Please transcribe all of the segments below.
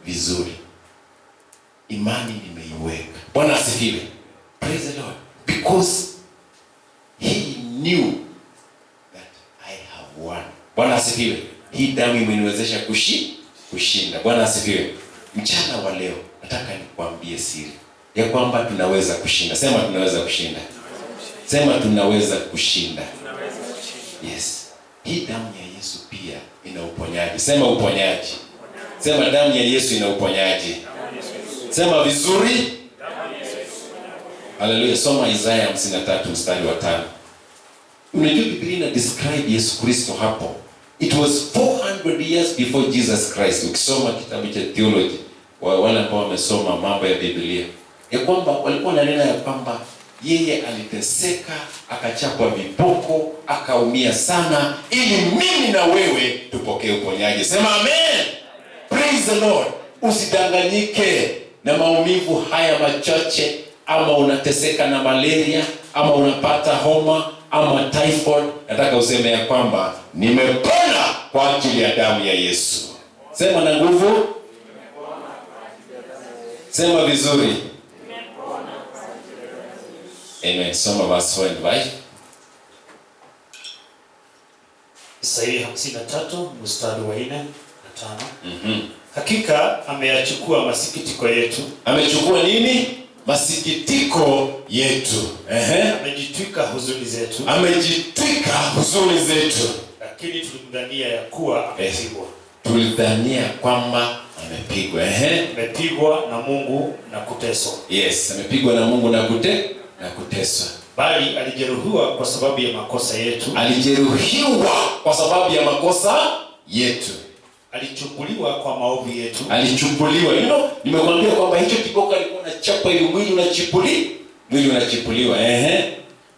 vizuri. Imani nimeiweka. Bwana asifiwe. Praise the Lord. Because he knew that I have won. Bwana asifiwe. Hii damu imeniwezesha kushinda. Bwana asifiwe. Mchana wa leo nataka nikwambie siri ya kwamba tunaweza kushinda. Sema tunaweza kushinda. Sema tunaweza kushinda. Yes. Hii damu ya Yesu pia ina uponyaji. Sema uponyaji. Sema damu ya Yesu ina uponyaji. Sema vizuri. Haleluya. Soma Isaya 53 mstari wa 5. Unajua Biblia ina describe Yesu Kristo hapo. It was 400 years before Jesus Christ. Ukisoma kitabu cha theology, wale ambao wamesoma mambo ya Biblia, ya kwamba walikuwa wananena ya kwamba yeye aliteseka, akachapwa viboko, akaumia sana, ili mimi na wewe tupokee uponyaji. Sema amen. Praise the Lord. Usidanganyike na maumivu haya machache, ama unateseka na malaria, ama unapata homa, ama typhoid. Nataka useme ya kwamba nimepona kwa ajili ya damu ya Yesu. Sema na nguvu. Sema vizuri. Amen. Soma verse 5. Isaya 53 mstari wa 4 na 5. Hakika ameyachukua masikitiko yetu. Amechukua nini? Masikitiko yetu. Amejitwika huzuni zetu. Amejitwika huzuni zetu. Lakini tulidhania ya kuwa amepigwa. Tulidhania kwamba amepigwa. Amepigwa na Mungu na kuteswa. Yes, amepigwa na Mungu na kuteswa. Bali alijeruhiwa kwa sababu ya makosa yetu. Alijeruhiwa kwa sababu ya makosa yetu. Alichukuliwa kwa maovu yetu. Alichukuliwa. Nimekwambia kwamba hicho kiboko alikuwa anachapa ili mwili unachipuliwa.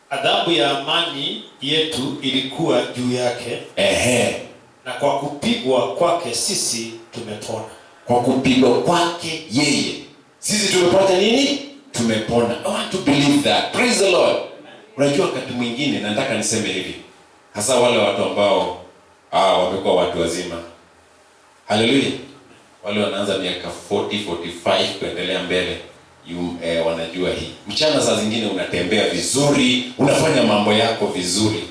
Adhabu ya amani yetu ilikuwa juu yake. Na kwa kupigwa kwake sisi tumepona. Kwa kupigwa kwake yeye sisi tumepata nini? Tumepona. I want to believe that. Praise the Lord. Unajua wakati mwingine nataka niseme hivi, hasa wale watu ambao wamekuwa watu wazima. Haleluya. Wale wanaanza miaka 40, 45 kuendelea mbele, wanajua hii. Mchana saa zingine unatembea vizuri, unafanya mambo yako vizuri.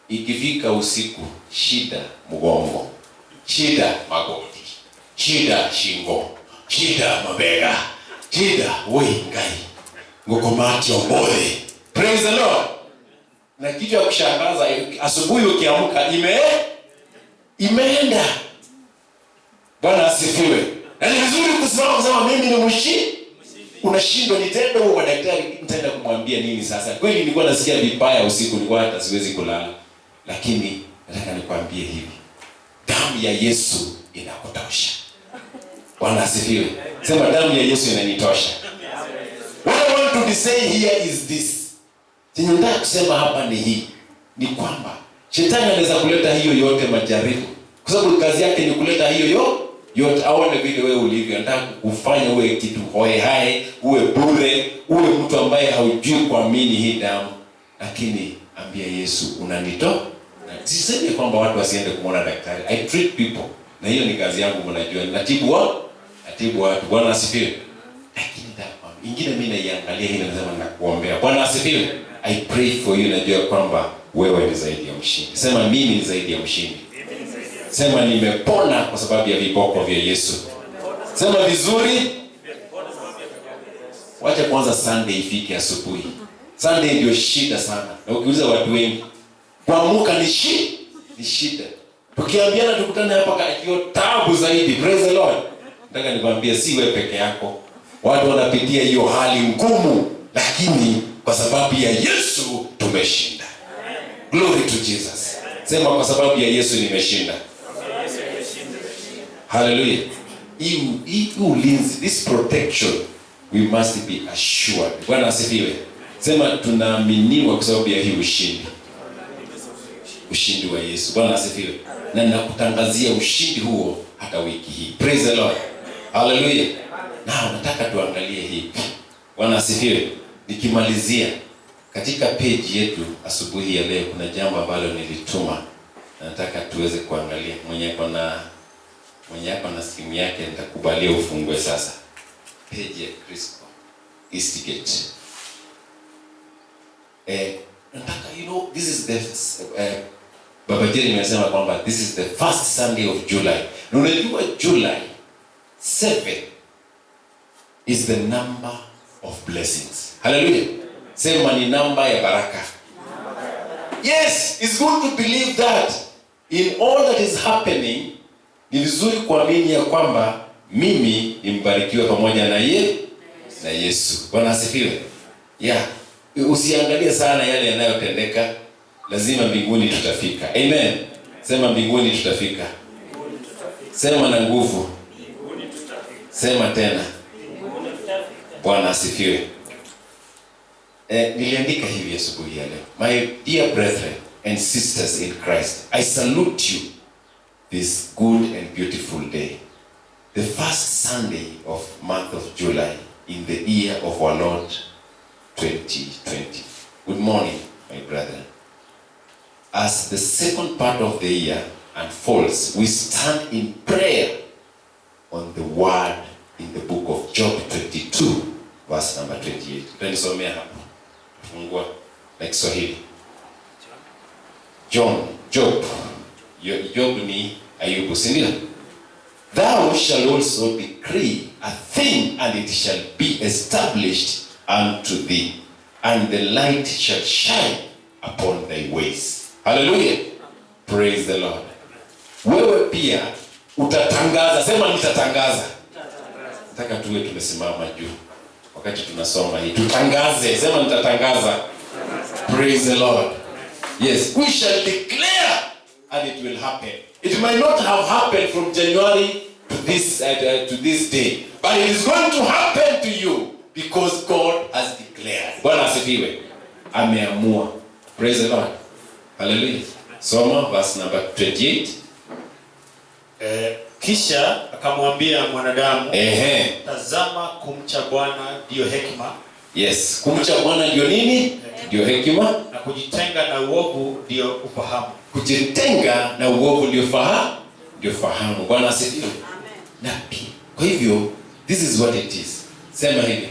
Ikifika usiku, shida mgongo, shida magoti, shida shingo, shida mabega, shida ngai, ngokomati ombole. Praise the Lord. Na kitu ya kushangaza, asubuhi ukiamka imeenda. Bwana asifiwe. Na ni vizuri kusema mimi ni mshindi. Unashindwa nitendo kwa daktari, nitaenda kumwambia nini sasa? Kweli nilikuwa nasikia vibaya usiku, nilikuwa hata siwezi kulala. Lakini nataka nikwambie hivi, damu ya Yesu inakutosha. Bwana asifiwe. Sema damu ya Yesu inanitosha. What I want to say here is this. Nataka kusema hapa ni hii, ni kwamba shetani anaweza kuleta hiyo yote majaribu, kwa sababu kazi yake ni kuleta hiyo yote. Aone vile wewe ulivyo, nataka kufanya uwe kitu hai, uwe bure, uwe mtu ambaye haujui kuamini hii damu. Lakini ambia Yesu unanitoa. Sisemi kwamba watu wasiende kumwona daktari. I treat people. Na hiyo ni kazi yangu, mnajua. Natibu watu. Bwana asifiwe. Lakini damu ingine mimi naiangalia hii, nasema nakuombea. Bwana asifiwe. I pray for you, najua kwamba wewe ni zaidi ya mshindi. Sema mimi ni zaidi ya mshindi. Sema nimepona kwa sababu ya viboko vya Yesu. Sema vizuri. Wacha kwanza Sunday ifike asubuhi. Sunday ndio shida sana. Na ukiuliza watu wengi, kuamka ni shida. Tukiambiana tukutane hapa kwa taabu zaidi. Praise the Lord. Nataka nikwambie si wewe peke yako. Watu wanapitia hiyo hali ngumu, lakini kwa sababu ya Yesu tumeshinda. Glory to Jesus. Sema kwa sababu ya Yesu nimeshinda. Hallelujah. Hii ulinzi, this protection, we must be assured. Bwana asifiwe. Sema tunaaminiwa kwa sababu ya hii ushindi wa Yesu. Bwana asifiwe. Na nakutangazia ushindi huo hata wiki hii. Praise the Lord. Hallelujah. Na nataka tuangalie hii. Bwana asifiwe. Nikimalizia katika page yetu asubuhi ya leo, kuna jambo ambalo nilituma nataka tuweze kuangalia. Mwenye kuna Mwenye hapa na simu yake nitakubalia ufungue sasa. Page ya Crisco Eastgate. Nataka this is the Baba Jerry nimesema kwamba this is the first Sunday of July. Na unajua July 7 is the number of blessings. Hallelujah. Sema ni namba ya baraka. Yes, it's good to believe that in all that is happening, ni vizuri kuamini ya kwamba mimi nimbarikiwa pamoja na Yesu. Bwana asifiwe. Usiangalie sana yale yanayotendeka, lazima mbinguni tutafika. Amen. Sema mbinguni tutafika. Sema na nguvu. Sema tena. Bwana asifiwe. Niliandika hivi asubuhi ya leo. My dear brethren and sisters in Christ, I salute you this good and beautiful day. The first Sunday of month of July in the year of our Lord 2020. Good morning, my brethren. As the second part of the year unfolds, we stand in prayer on the word in the book of Job 22, verse number 28. Tunisomea hapo. Fungua na Kiswahili. Job ni Ayubu, si ndio? Thou shall also decree a thing, and it shall be established unto thee, and the light shall shine upon thy ways. Hallelujah. Praise the Lord. Wewe pia utatangaza. Sema nitatangaza. Nataka tuwe tumesimama juu wakati tunasoma hii. Tutangaze. Sema nitatangaza. Praise the Lord. Yes, we shall declare and it will happen. It might not have happened from January to this day, but it is going to happen to you because God has declared. Bwana asifiwe. Ameamua. Praise the Lord. Hallelujah. Soma verse number 28. Kisha akamwambia mwanadamu, tazama, kumcha Bwana ndio hekima. Yes, kumcha Bwana ndio nini? Ndio hekima. Na kujitenga na uovu ndio ufahamu. Kujitenga na uovu ndio fahamu. Bwana asifiwe. Amen. Na pia, kwa hivyo, this is what it is. Sema hivi.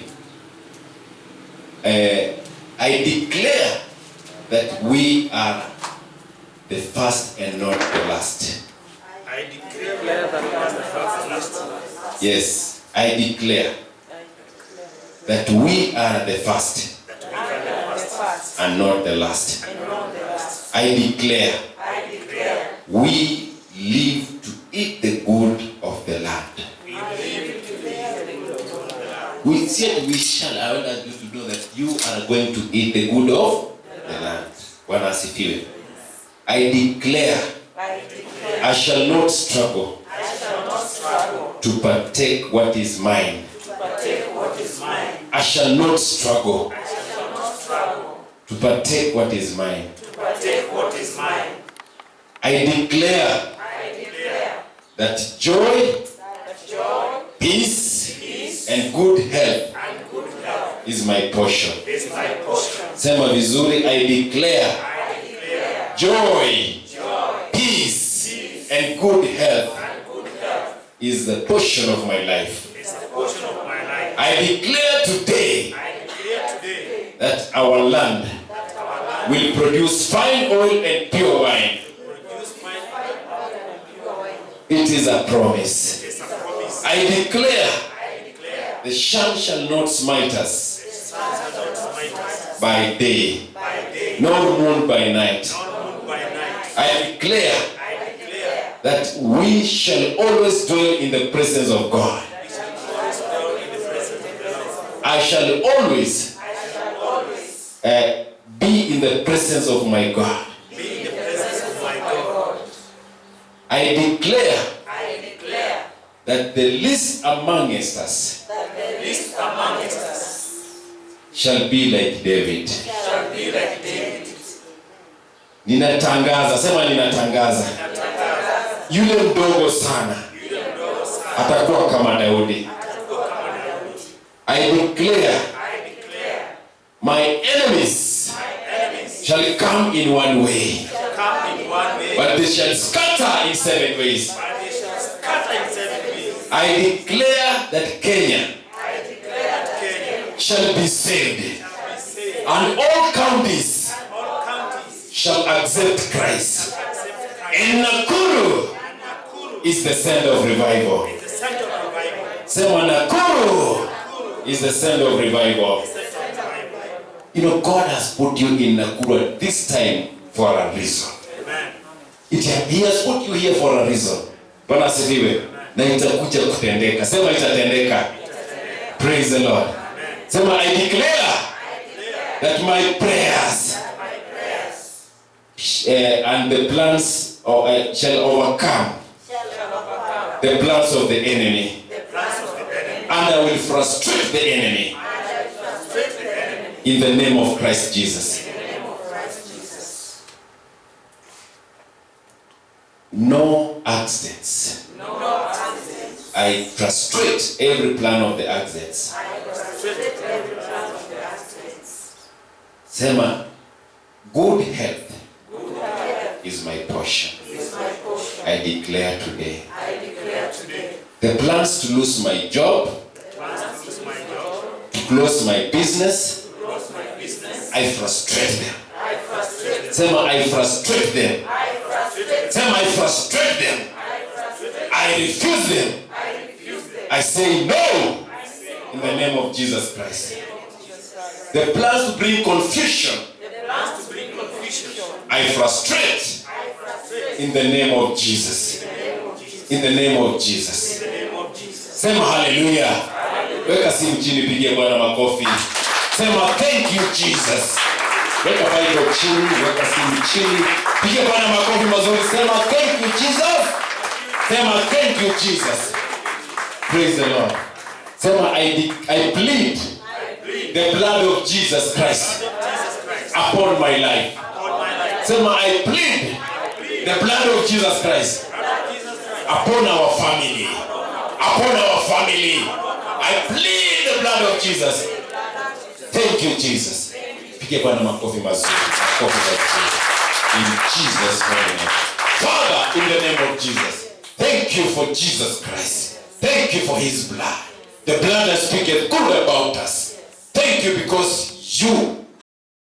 I declare that we are the first and not the last. I declare that we are the first and last. Yes, I declare that we are the first and not the last. I declare we live to eat the good of the land. We said we shall. I want you to know that you are going to eat the good of the land. Bwana asifiwe. I declare I shall not struggle to partake what is mine. I shall not struggle to partake what is mine. I declare that joy, peace, and good health is my portion. Sema vizuri, I declare joy, peace, and good health is the portion of my life. I declare today that our land will produce fine oil and pure wine. It is a promise. I declare the sun shall not smite us by day, nor moon by night. I declare that we shall always dwell in the presence of God. I shall always be in the presence of my God. I declare that the least amongst us shall be like David. Ninatangaza, sema ninatangaza. Yule mdogo sana atakuwa kama Daudi. I declare my enemies shall come in one way, but they shall scatter in 7 ways. I declare that Kenya shall be saved, and all counties shall accept Christ. And Nakuru is the center of revival. Sema Nakuru is the center of revival. You know, God has put you in Nakuru at this time for a reason. He has put you here for a reason. Bwana asifiwe. Na itakuja kutendeka. Sema itatendeka. Praise the Lord. Sema I declare that my prayers and the plans shall overcome the plans of the enemy. And I will frustrate the enemy in the name of Christ Jesus. No accidents. I frustrate every plan of the accidents. Sema, good health is my portion. I declare today. The plans to lose my job, to close my business, I frustrate them. Sema, I frustrate them. Sema, I frustrate them. I refuse them. I say no in the name of Jesus Christ. The plans to bring confusion, I frustrate in the name of Jesus. In the name of Jesus. Sema hallelujah. Weka simu chini, pigie Bwana makofi. Sema thank you Jesus. Weka Bible chini, weka simu chini, pigie Bwana makofi mazuri. Sema thank you Jesus. Sema thank you Jesus. Praise the Lord. Sema I plead the blood of Jesus Christ upon my life. Sema I plead the blood of Jesus Christ upon our family. Upon our family. I plead the blood of Jesus. Thank you Jesus. Pigie Bwana makofi mazuri. Makofi mazuri. In Jesus' name. Father, in the name of Jesus, thank you for Jesus Christ. Thank you for his blood. The blood that speaketh good about us. Thank you because you